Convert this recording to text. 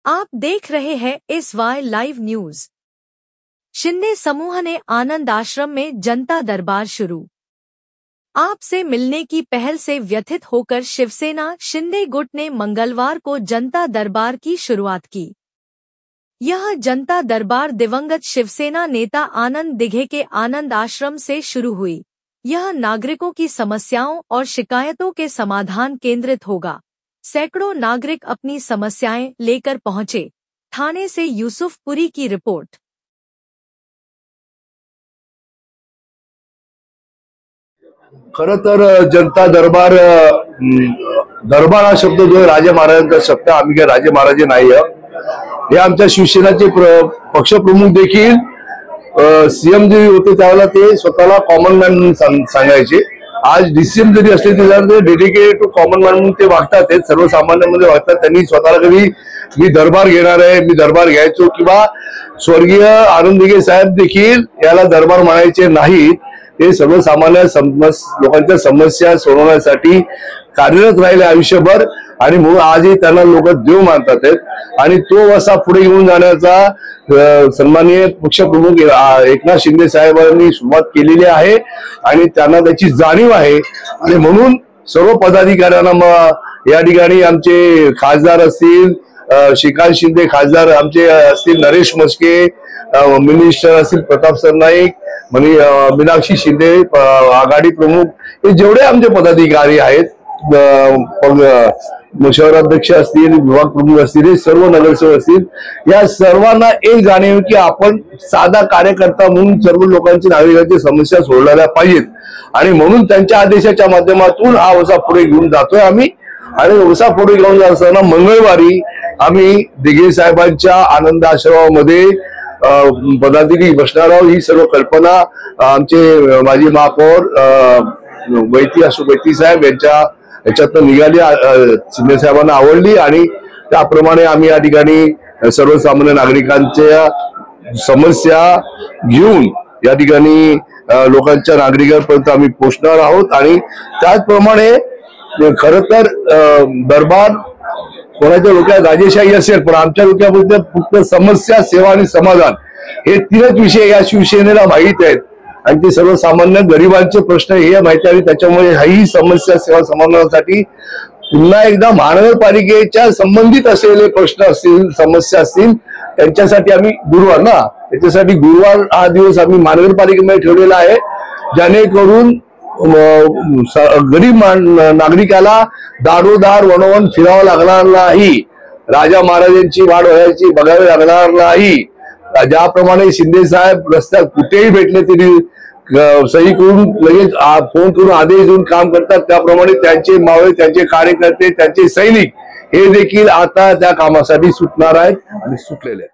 आप देख रहे हैं SY लाइव न्यूज। शिंदे समूह ने आनंद आश्रम में जनता दरबार शुरू। आपसे मिलने की पहल से व्यथित होकर शिवसेना शिंदे गुट ने मंगलवार को जनता दरबार की शुरुआत की। यह जनता दरबार दिवंगत शिवसेना नेता आनंद दिघे के आनंद आश्रम से शुरू हुई। यह नागरिकों की समस्याओं और शिकायतों के समाधान केंद्रित होगा। सैकड़ों नागरिक अपनी समस्याएं लेकर पहुंचे। थाने से यूसुफपुरी की रिपोर्ट। खरं तर जनता दरबार दरबार हा शब्द जो आहे राजे महाराजांचा शब्द। आम्ही काय राजे महाराजे नाही आहोत। हे आमच्या शिवसेनेचे पक्षप्रमुख देखील सीएम जे होते त्यावेळेला ते स्वतःला कॉमन मॅन म्हणून सांगायचे। आज डीसीएम जरी असले ते डेडिकेटेड टू कॉमन मॅन म्हणून ते वागतात, ते सर्वसामान्यांमध्ये वागतात। त्यांनी स्वतःला कधी मी दरबार घेणार आहे, मी दरबार घ्यायचो किंवा स्वर्गीय आनंद दिघे साहेब देखील याला दरबार म्हणायचे नाहीत। ते सर्वसामान्य लोकांच्या समस्या सोडवण्यासाठी कार्यरत राहिले आयुष्यभर आणि म्हणून आजही त्यांना लोक देव मानतात आणि तो असा पुढे घेऊन जाण्याचा सन्माननीय पक्षप्रमुख एकनाथ शिंदे साहेबांनी सुरुवात केलेली आहे आणि त्यांना त्याची जाणीव आहे। आणि म्हणून सर्व पदाधिकाऱ्यांना या ठिकाणी आमचे खासदार असतील, श्रीकांत शिंदे खासदार आमचे असतील, नरेश मस्के मिनिस्टर असतील, प्रताप सरनाईक, मीनाक्षी शिंदे आघाडी प्रमुख, हे जेवढे आमचे पदाधिकारी आहेत, शहराध्यक्ष असतील, विभाग प्रमुख असतील, हे सर्व नगरसेवक असतील, या सर्वांना एक जाणीव की आपण साधा कार्यकर्ता म्हणून सर्व लोकांची नागरिकांची समस्या सोडवल्या पाहिजेत आणि म्हणून त्यांच्या आदेशाच्या माध्यमातून हा वसा पुढे घेऊन जातोय आम्ही। आणि वसा पुढे घेऊन जात असताना मंगळवारी आम्ही दिघे साहेबांच्या आनंद आश्रमामध्ये पदाधिकारी बसणार आहोत। ही सर्व कल्पना आमचे माजी महापौर अशोक वैती साहेब याच्यातनं निघाली, शिंदे साहेबांना आवडली आणि त्याप्रमाणे आम्ही या ठिकाणी सर्वसामान्य नागरिकांच्या समस्या घेऊन या ठिकाणी लोकांच्या नागरिकांपर्यंत आम्ही पोहोचणार आहोत। आणि त्याचप्रमाणे खरं तर दरबार कोणाच्या डोक्यात राजेशाही असेल, पण आमच्या डोक्यामध्ये फक्त समस्या, सेवा आणि समाधान हे तीनच विषय या शिवसेनेला माहीत आहेत आणि ते सर्वसामान्य गरिबांचे प्रश्न हे माहिती आहे। त्याच्यामुळे ही समस्या, सेवा, समाधानासाठी पुन्हा एकदा महानगरपालिकेच्या संबंधित असलेले प्रश्न असतील, समस्या असतील, त्यांच्यासाठी आम्ही त्याच्यासाठी गुरुवार हा दिवस आम्ही महानगरपालिकेमध्ये ठेवलेला आहे, जेणेकरून गरीब नागरिकाला दारोदार वनवन फिरावं लागणार नाही, राजा महाराजांची वाट बघावी लागणार नाही। ज्याप्रमाणे शिंदे साहेब रस्त्यात कुठेही भेटले तरी सही करून लगेच फोन करून आदेश देऊन काम करतात, त्याप्रमाणे त्यांचे मावळे, त्यांचे कार्यकर्ते, त्यांचे सैनिक हे देखील आता त्या कामासाठी सुटणार आहेत आणि सुटलेले आहेत।